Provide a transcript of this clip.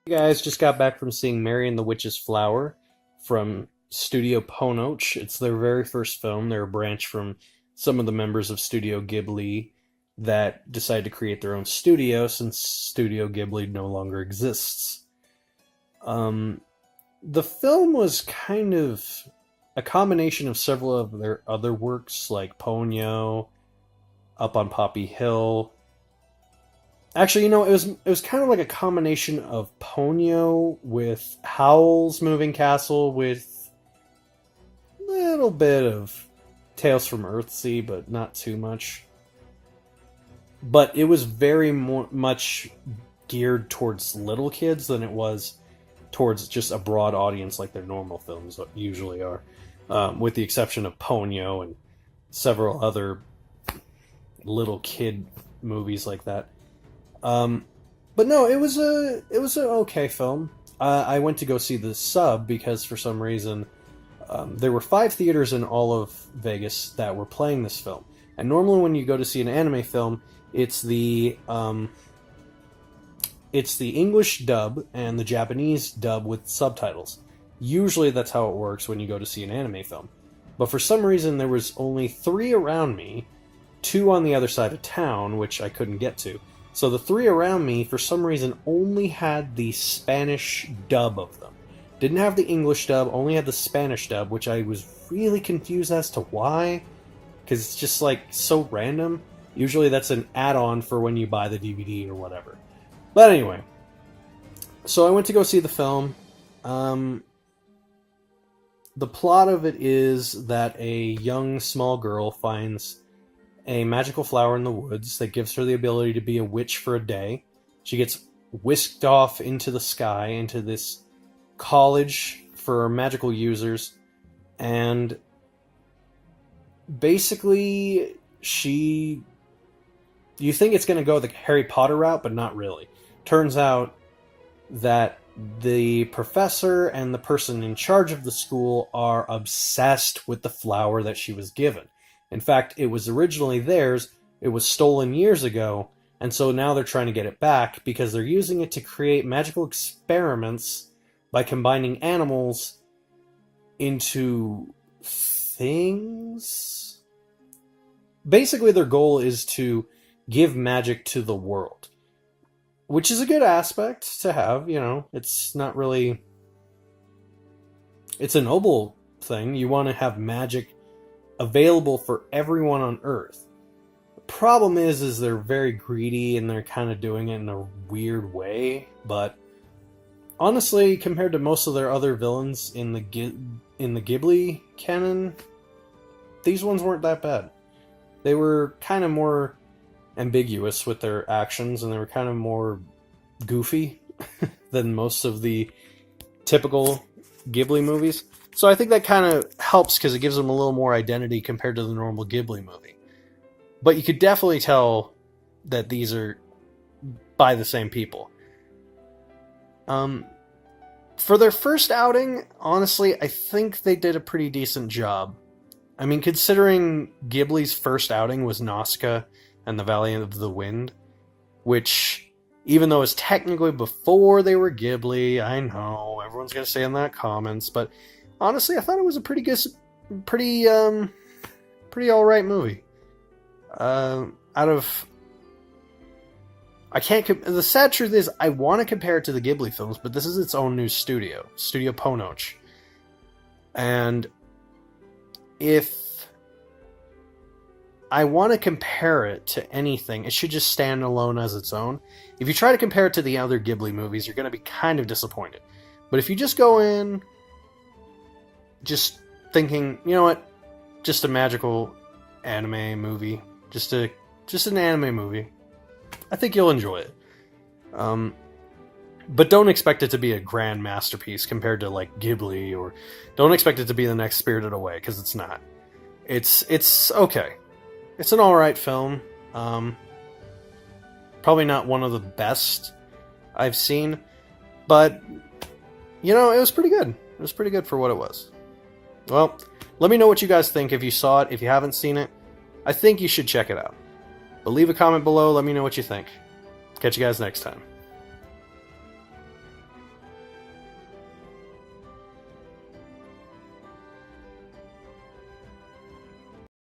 Hey guys, just got back from seeing Mary and the Witch's Flower from Studio Ponoch. It's their very first film. They're a branch from some of the members of Studio Ghibli that decided to create their own studio since Studio Ghibli no longer exists. Um, the film was kind of a combination of several of their other works like Ponyo, Up on Poppy Hill. Actually, it was kind of like a combination of Ponyo with Howl's Moving Castle with a little bit of Tales from Earthsea, but not too much. But it was very much geared towards little kids than it was towards just a broad audience like their normal films usually are, with the exception of Ponyo and several other little kid movies like that. Um, but no, it was an okay film. I went to go see the sub because for some reason there were five theaters in all of Vegas that were playing this film. And normally when you go to see an anime film, it's the English dub and the Japanese dub with subtitles. Usually that's how it works when you go to see an anime film. But for some reason there was only three around me, two on the other side of town, which I couldn't get to. So the three around me, for some reason, only had the Spanish dub of them. Didn't have the English dub, only had the Spanish dub, which I was really confused as to why. Because it's just, like, so random. Usually that's an add-on for when you buy the DVD or whatever. But anyway. So I went to go see the film. The plot of it is that a young, small girl finds a magical flower in the woods that gives her the ability to be a witch for a day. She gets whisked off into the sky, into this college for magical users, and basically you think it's going to go the Harry Potter route, but not really. Turns out that the professor and the person in charge of the school are obsessed with the flower that she was given. In fact, it was originally theirs, it was stolen years ago, and so now they're trying to get it back because they're using it to create magical experiments by combining animals into things. Basically, their goal is to give magic to the world, which is a good aspect to have, It's not really... It's a noble thing. You want to have magic available for everyone on Earth. The problem is they're very greedy and they're kind of doing it in a weird way, but honestly, compared to most of their other villains in the Ghibli canon, these ones weren't that bad. They were kind of more ambiguous with their actions and they were kind of more goofy than most of the typical Ghibli movies. So I think that kind of helps because it gives them a little more identity compared to the normal Ghibli movie. But you could definitely tell that these are by the same people. For their first outing, honestly, I think they did a pretty decent job. I mean, considering Ghibli's first outing was Nausicaa and the Valley of the Wind, which, even though it's technically before they were Ghibli, I know, everyone's going to say in that comments, but honestly, I thought it was a pretty alright movie. The sad truth is, I want to compare it to the Ghibli films, but this is its own new studio, Studio Ponoch. And if I want to compare it to anything, it should just stand alone as its own. If you try to compare it to the other Ghibli movies, you're going to be kind of disappointed. But if you just go in just thinking, you know what, just a magical anime movie, just an anime movie, I think you'll enjoy it. But don't expect it to be a grand masterpiece compared to like Ghibli, or don't expect it to be the next Spirited Away, because it's not. It's okay. It's an alright film. Probably not one of the best I've seen, but it was pretty good. It was pretty good for what it was. Well, let me know what you guys think if you saw it. If you haven't seen it, I think you should check it out. But leave a comment below, let me know what you think. Catch you guys next time.